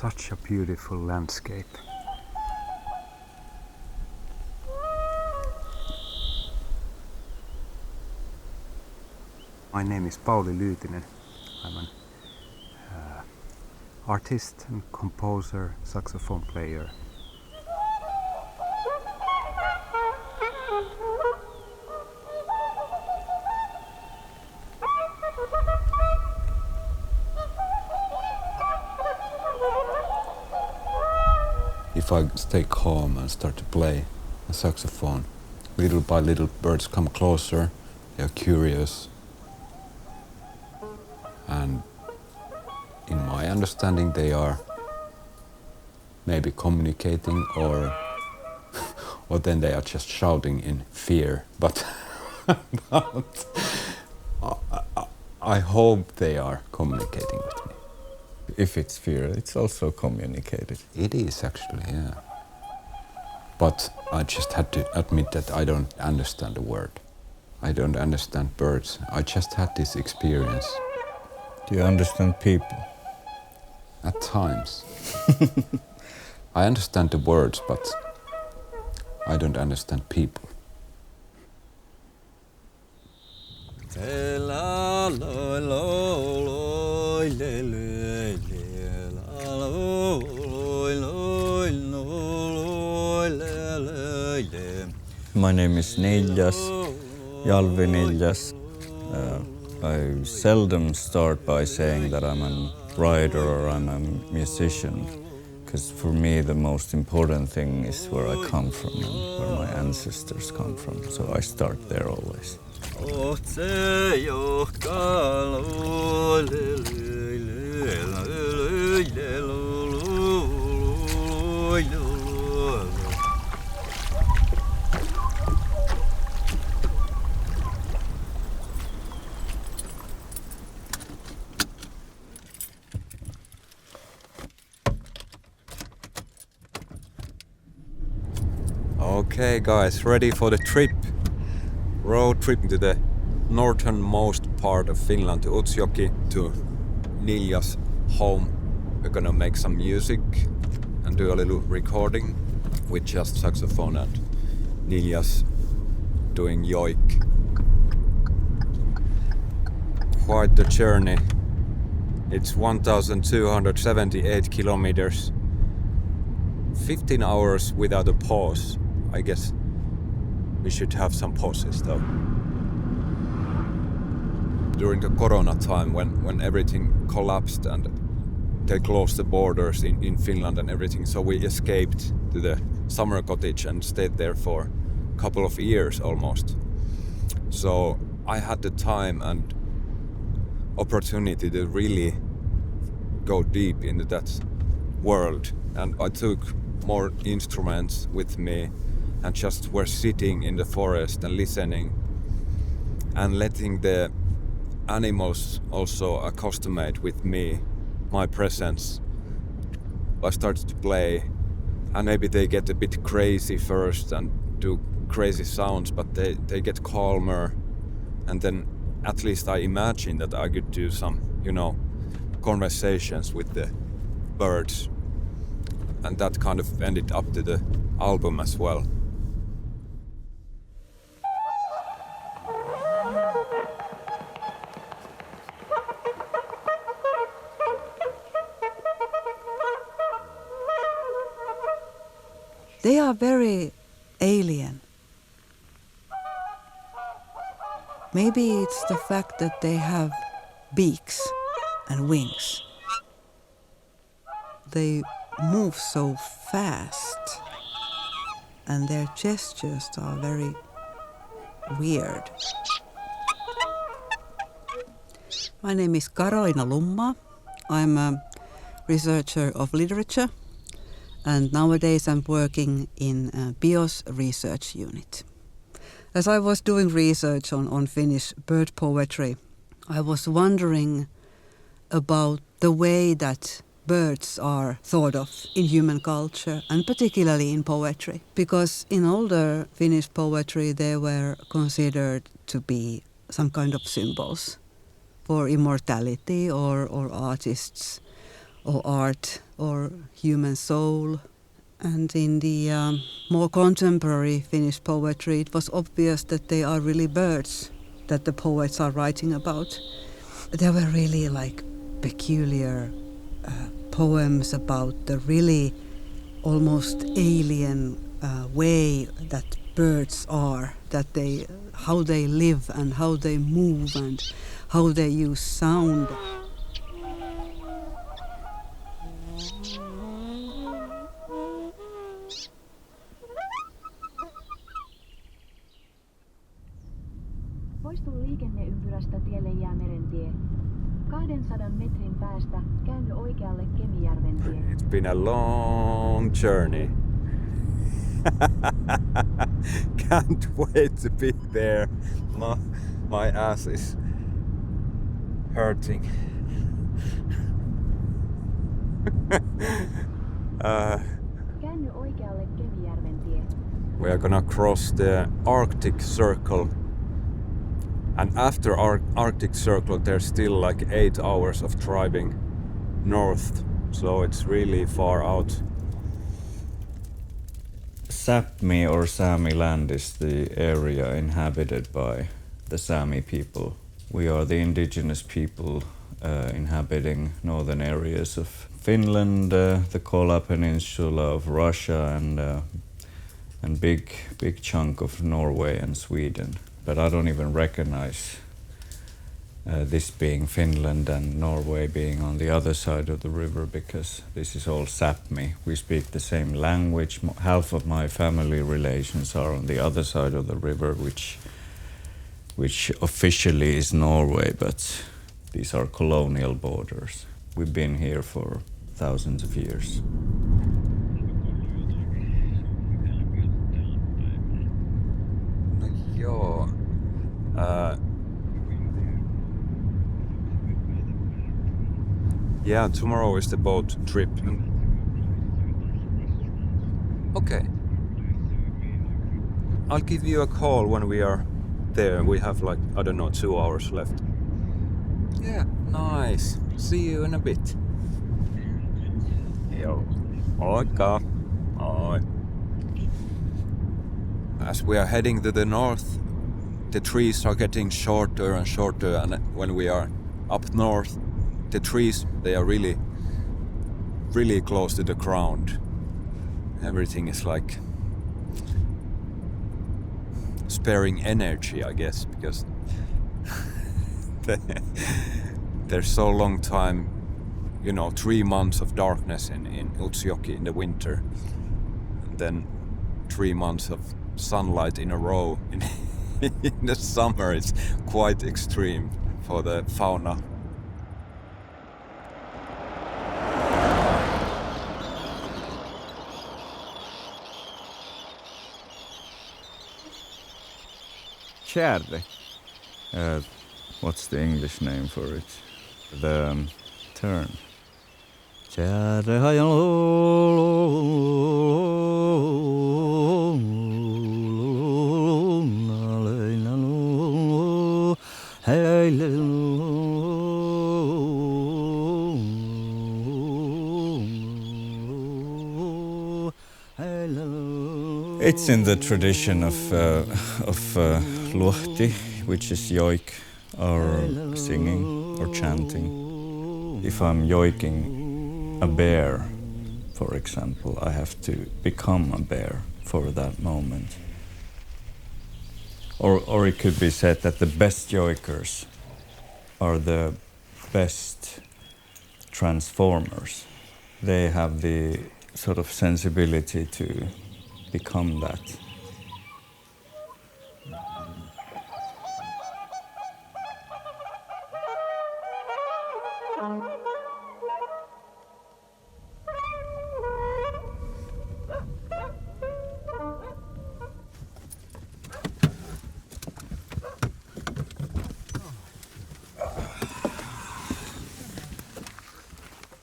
such a beautiful landscape. My name is Pauli Lyytinen. I'm an artist and composer, saxophone player. If I stay calm and start to play a saxophone, little by little birds come closer, they are curious. And in my understanding they are maybe communicating or then they are just shouting in fear. But I hope they are communicating with me. If it's fear, it's also communicated. It is actually, yeah. But I just had to admit that I don't understand the word. I don't understand birds. I just had this experience. Do you understand people? At times. I understand the words, but I don't understand people. My name is Niillas, Jalvi Niillas. I seldom start by saying that I'm a writer or I'm a musician, because for me the most important thing is where I come from and where my ancestors come from, so I start there always. Očejohka, Okay guys, ready for the trip? Road trip to the northernmost part of Finland, to Utsjoki, to Niillas home. We're gonna make some music and do a little recording with just saxophone and Niillas doing joikai. Quite the journey. It's 1,278 kilometers. 15 hours without a pause. I guess we should have some pauses though. During the corona time when everything collapsed and they closed the borders in Finland and everything, so we escaped to the summer cottage and stayed there for a couple of years almost. So I had the time and opportunity to really go deep into that world, and I took more instruments with me and just were sitting in the forest and listening and letting the animals also accustomate with me, my presence. I started to play and maybe they get a bit crazy first and do crazy sounds, but they get calmer, and then at least I imagine that I could do some, conversations with the birds, and that kind of ended up to the album as well. They are very alien. Maybe it's the fact that they have beaks and wings. They move so fast and their gestures are very weird. My name is Karoliina Lummaa. I'm a researcher of literature, and nowadays I'm working in BIOS research unit. As I was doing research on Finnish bird poetry, I was wondering about the way that birds are thought of in human culture, and particularly in poetry. Because in older Finnish poetry they were considered to be some kind of symbols for immortality or artists' or art or human soul. And in the more contemporary Finnish poetry, it was obvious that they are really birds that the poets are writing about. There were really like peculiar poems about the really almost alien way that birds are, that they, how they live and how they move and how they use sound. Poistu liikenneympyrästä tielle Jäämerentie. 200 metrin päästä käänny oikealle Kemijärven tie. It's been a long journey. Can't wait to be there. My ass is hurting. Käänny oikealle Kemijärven tie. We are gonna cross the Arctic Circle. And after Arctic Circle there's still like 8 hours of driving north. So it's really far out. Sápmi or Sámi land is the area inhabited by the Sámi people. We are the indigenous people inhabiting northern areas of Finland, the Kola Peninsula of Russia, and big chunk of Norway and Sweden. But I don't even recognize this being Finland and Norway being on the other side of the river, because this is all Sápmi. We speak the same language. Half of my family relations are on the other side of the river, which officially is Norway, but these are colonial borders. We've been here for thousands of years. Joo. Yeah, tomorrow is the boat trip. Okay. I'll give you a call when we are there. We have like, I don't know, 2 hours left. Yeah, nice. See you in a bit. Yo. Moikka. Moi. As we are heading to the north, the trees are getting shorter and shorter, and when we are up north, the trees, they are really, really close to the ground. Everything is like sparing energy, I guess, because there's so long time, 3 months of darkness in Utsjoki in the winter, and then 3 months of sunlight in a row in the summer. It's quite extreme for the fauna. Kärre. What's the English name for it? The turn. Kärre It's in the tradition of luhti, which is yoik, or singing or chanting. If I'm yoiking a bear, for example, I have to become a bear for that moment. Or it could be said that the best yoikers are the best transformers. They have the sort of sensibility to become that.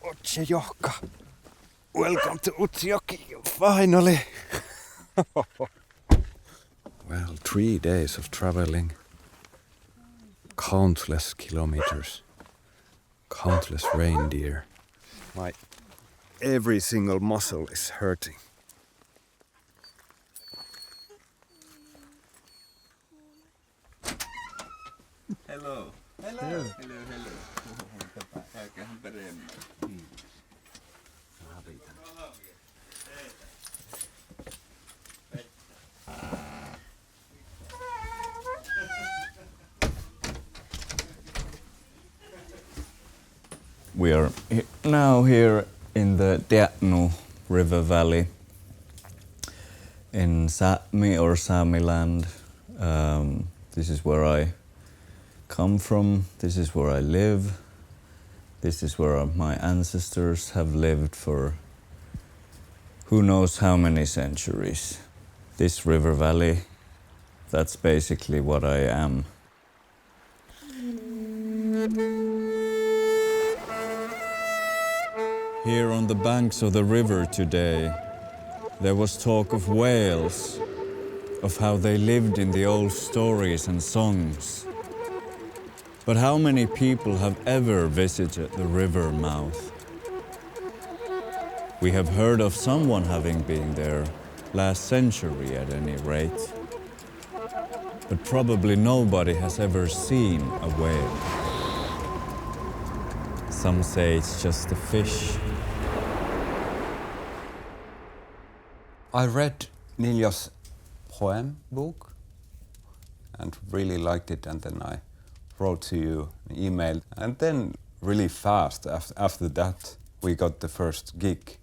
Očejohka. Welcome to Utsjoki, finally. Well, 3 days of traveling, countless kilometers, countless reindeer, My every single muscle is hurting. Hello. Hello. Hello. Hello. Käyköhän peremmin. We are now here in the Tiatnu River Valley in Sápmi or Sámi land. This is where I come from, this is where I live, this is where my ancestors have lived for who knows how many centuries. This river valley, that's basically what I am. Here on the banks of the river today, there was talk of whales, of how they lived in the old stories and songs. But how many people have ever visited the river mouth? We have heard of someone having been there, last century at any rate. But probably nobody has ever seen a whale. Some say it's just a fish. I read Niillas poem book and really liked it, and then I wrote to you an email, and then really fast after that we got the first gig.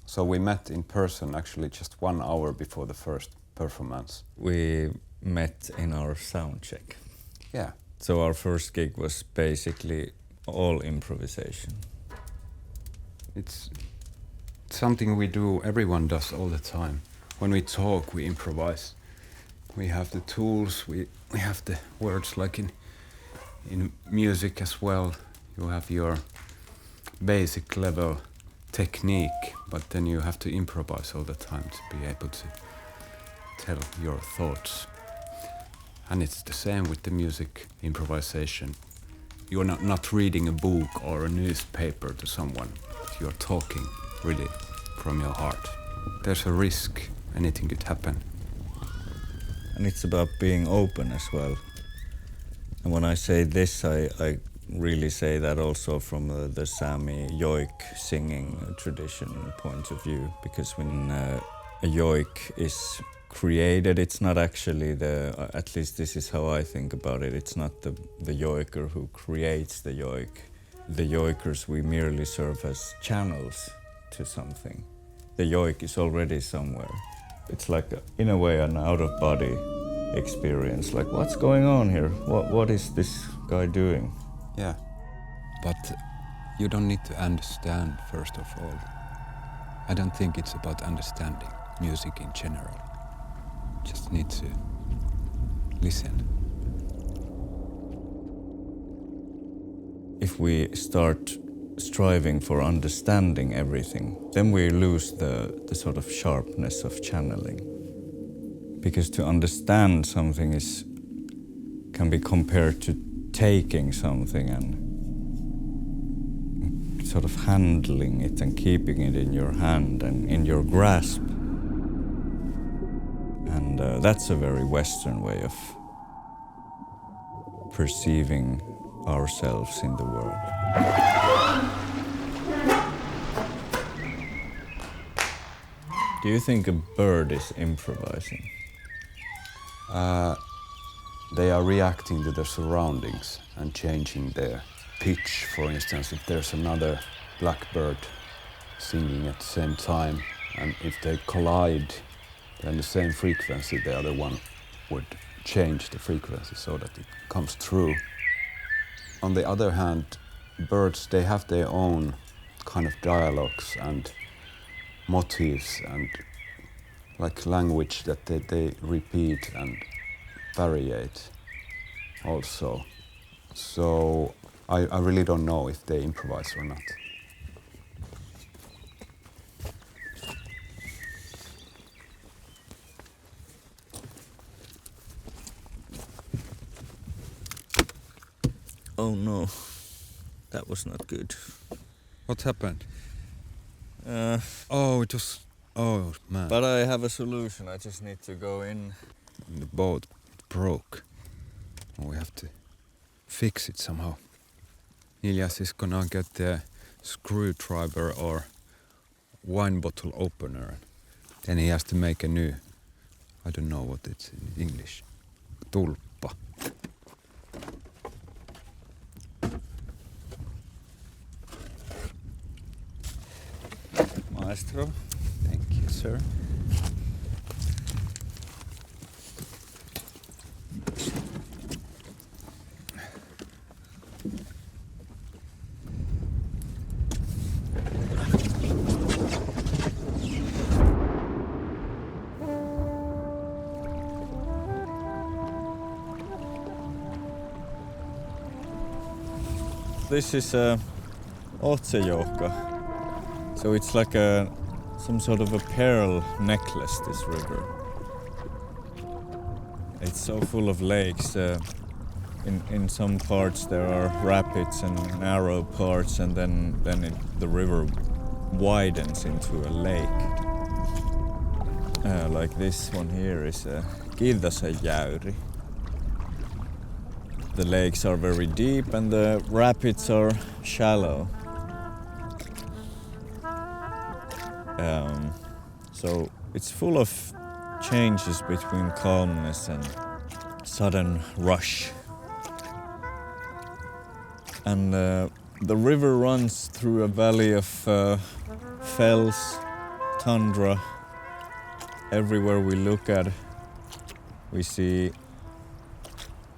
So we met in person actually just 1 hour before the first performance. We met in our sound check. Yeah. So our first gig was basically all improvisation. It's something we do, everyone does all the time. When we talk, we improvise. We have the tools, we have the words, like in music as well. You have your basic level technique, but then you have to improvise all the time to be able to tell your thoughts. And it's the same with the music improvisation. You're not reading a book or a newspaper to someone, but you're talking really from your heart. There's a risk, anything could happen. And it's about being open as well. And when I say this, I really say that also from the Sámi joik singing tradition point of view, because when a joik is created, it's not actually at least this is how I think about it, it's not the joiker who creates the joik. The joikers, we merely serve as channels to something. The joik is already somewhere. It's like, in a way, an out-of-body experience, like what's going on here? What is this guy doing? Yeah, but you don't need to understand first of all. I don't think it's about understanding music in general. Just need to listen. If we start striving for understanding everything, then we lose the sort of sharpness of channeling. Because to understand something can be compared to taking something and sort of handling it and keeping it in your hand and in your grasp. And that's a very Western way of perceiving ourselves in the world. Do you think a bird is improvising? They are reacting to their surroundings and changing their pitch. For instance, if there's another blackbird singing at the same time, and if they collide, then the same frequency, the other one would change the frequency so that it comes through. On the other hand, birds, they have their own kind of dialogues and motifs and like language that they repeat and variate also. So I really don't know if they improvise or not. Oh no, that was not good. What happened? Oh man. But I have a solution. I just need to go in. The boat broke. We have to fix it somehow. Niillas is gonna get the screwdriver or wine bottle opener. Then he has to make a new, I don't know what it's in English, tulppa. Maestro. Thank you, sir. This is Očejohka. So it's like some sort of a pearl necklace, this river. It's so full of lakes. In some parts there are rapids and narrow parts, and then the river widens into a lake. Like this one here is Niillaso. The lakes are very deep and the rapids are shallow. So it's full of changes between calmness and sudden rush. And the river runs through a valley of fells, tundra. Everywhere we look at, we see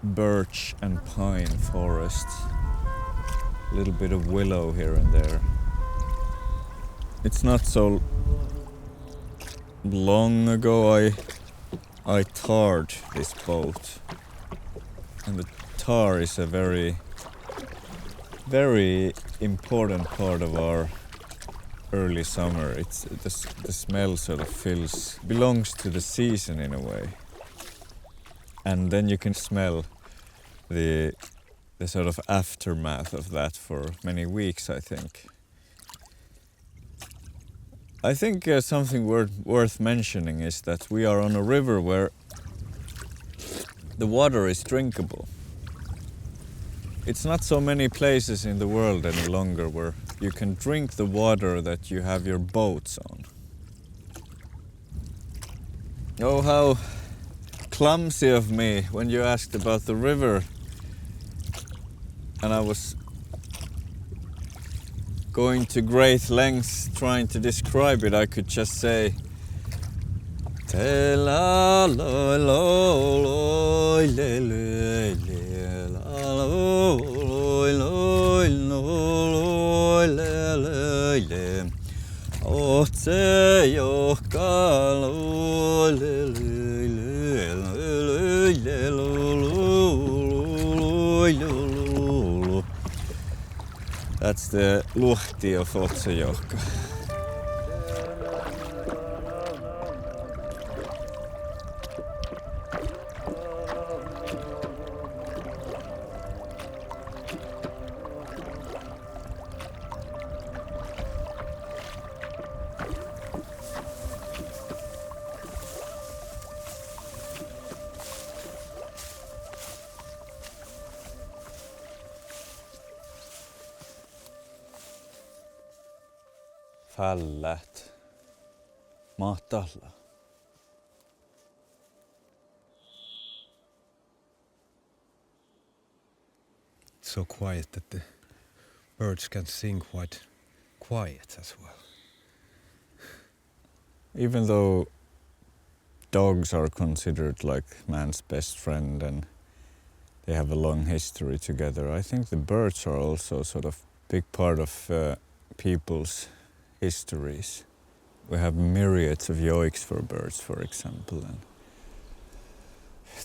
birch and pine forests, a little bit of willow here and there. It's not so long ago I tarred this boat, and the tar is a very, very important part of our early summer. It's the smell sort of belongs to the season in a way. And then you can smell the sort of aftermath of that for many weeks, I think. I think something worth mentioning is that we are on a river where the water is drinkable. It's not so many places in the world any longer where you can drink the water that you have your boats on. Oh, how clumsy of me when you asked about the river and I was going to great lengths trying to describe it. I could just say That's the luhti of Očejohka. Fallät matalla. It's so quiet that the birds can sing quite quiet as well. Even though dogs are considered like man's best friend and they have a long history together, I think the birds are also sort of big part of people's histories. We have myriads of yoiks for birds, for example. And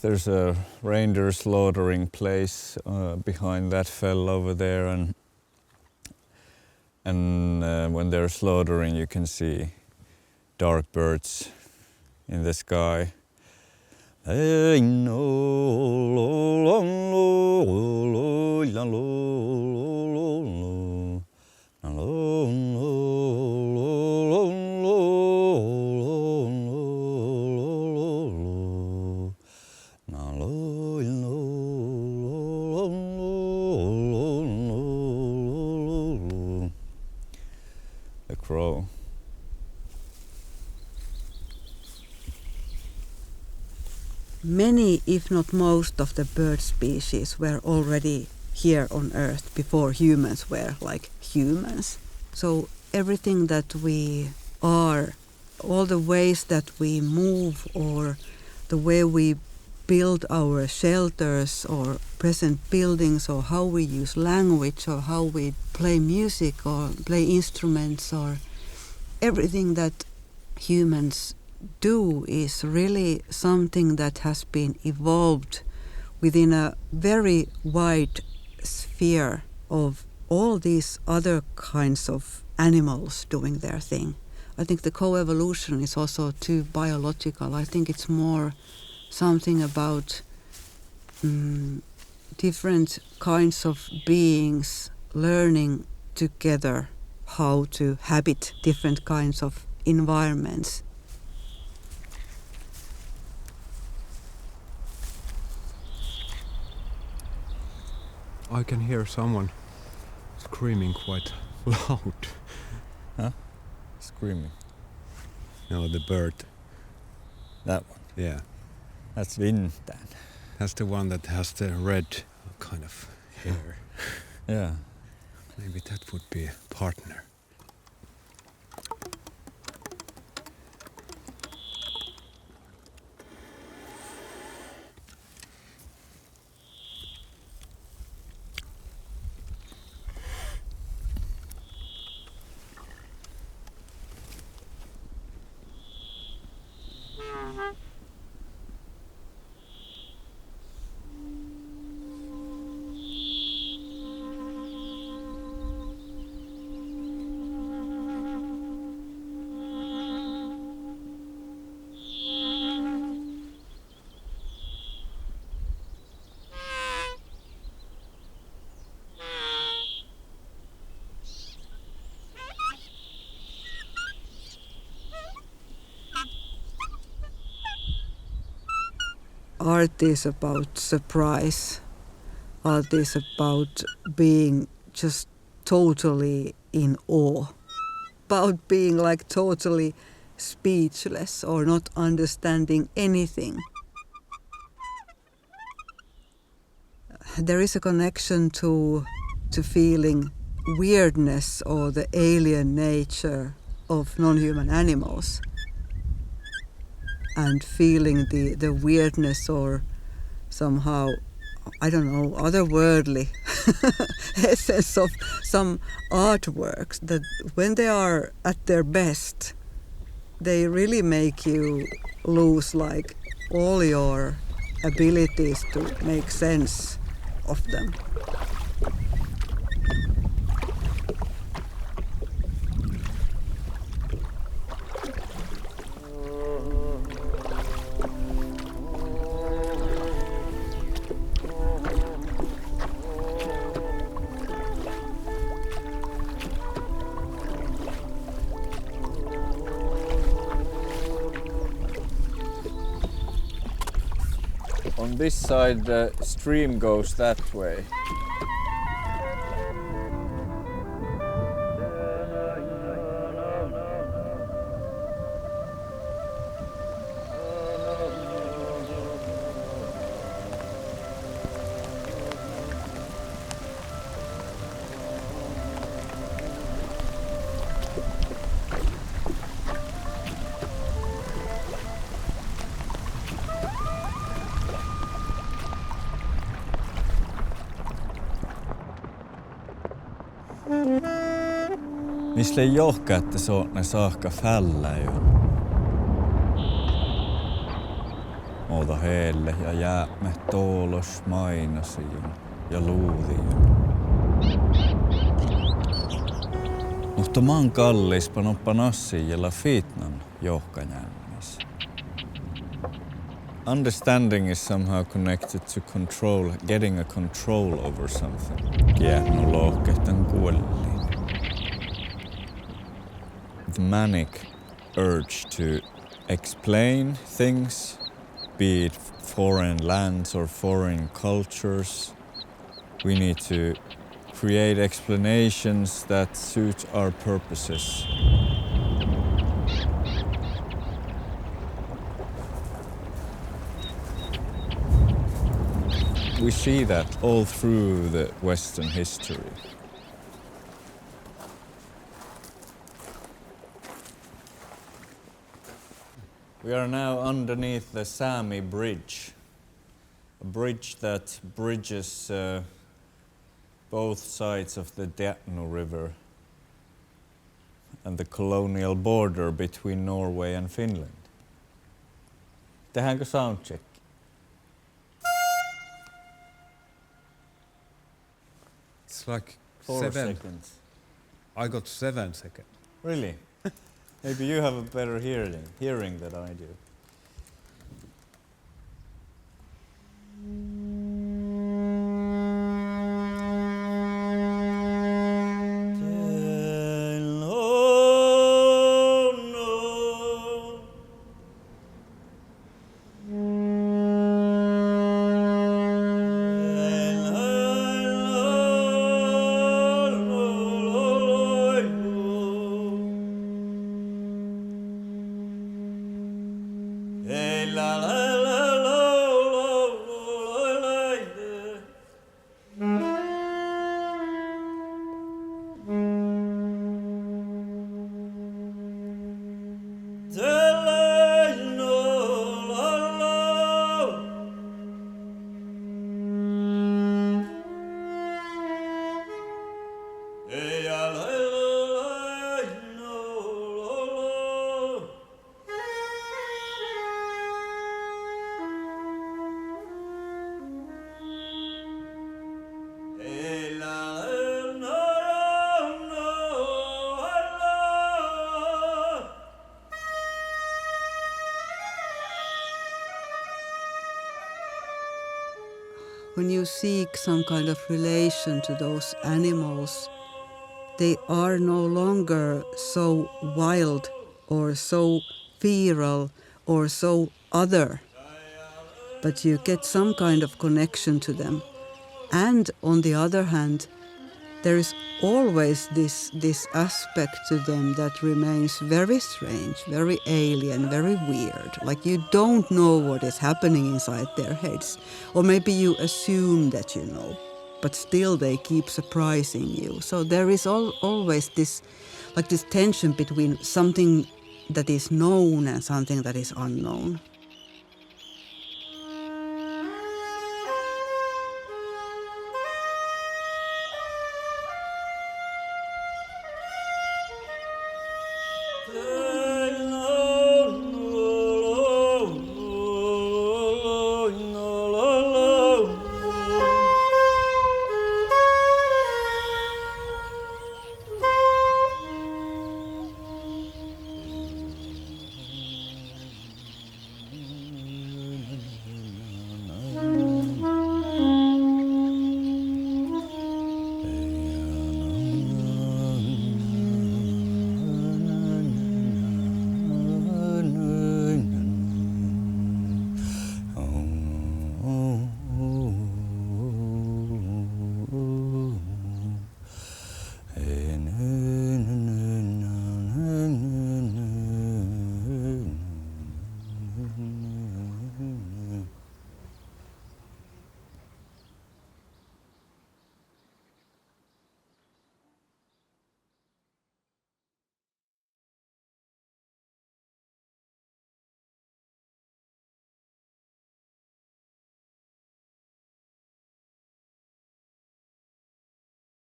there's a reindeer slaughtering place behind that fell over there, and when they're slaughtering, you can see dark birds in the sky. many, if not most, of the bird species were already here on Earth before humans were like humans. So everything that we are, all the ways that we move or the way we build our shelters or present buildings or how we use language or how we play music or play instruments or everything that humans do is really something that has been evolved within a very wide sphere of all these other kinds of animals doing their thing. I think the co-evolution is also too biological. I think it's more something about different kinds of beings learning together how to habit different kinds of environments. I can hear someone screaming quite loud. Huh? Screaming. No, the bird. That one. Yeah. That's Vintään. That's the one that has the red kind of hair. Yeah. Maybe that would be a partner. Art is about surprise. Art is about being just totally in awe. About being like totally speechless or not understanding anything. There is a connection to feeling weirdness or the alien nature of non-human animals. And feeling the weirdness or somehow, I don't know, otherworldly essence of some artworks that when they are at their best, they really make you lose like all your abilities to make sense of them. On this side the stream goes that way. Mistä ei johka, että se on ne saakka fällä ju. Oota heille ja jäämme toolos mainasiin ja luudiin. Mutta maan kallis panoppa nassiin ja fitnan johkajännis. Understanding is somehow connected to control, getting a control over something. Kiehno lohkehtan kuolliin. The manic urge to explain things, be it foreign lands or foreign cultures. We need to create explanations that suit our purposes. we see that all through the Western history. We are now underneath the Sámi bridge, a bridge that bridges both sides of the Dähnu River and the colonial border between Norway and Finland. Tehdäänkö soundcheck? It's like 4 7. seconds. I got 7 seconds. Really? Maybe you have a better hearing than I do. When you seek some kind of relation to those animals, they are no longer so wild or so feral or so other, but you get some kind of connection to them. And on the other hand, there is always this aspect to them that remains very strange, very alien, very weird. Like you don't know what is happening inside their heads. Or maybe you assume that you know, but still they keep surprising you. So there is always this tension between something that is known and something that is unknown.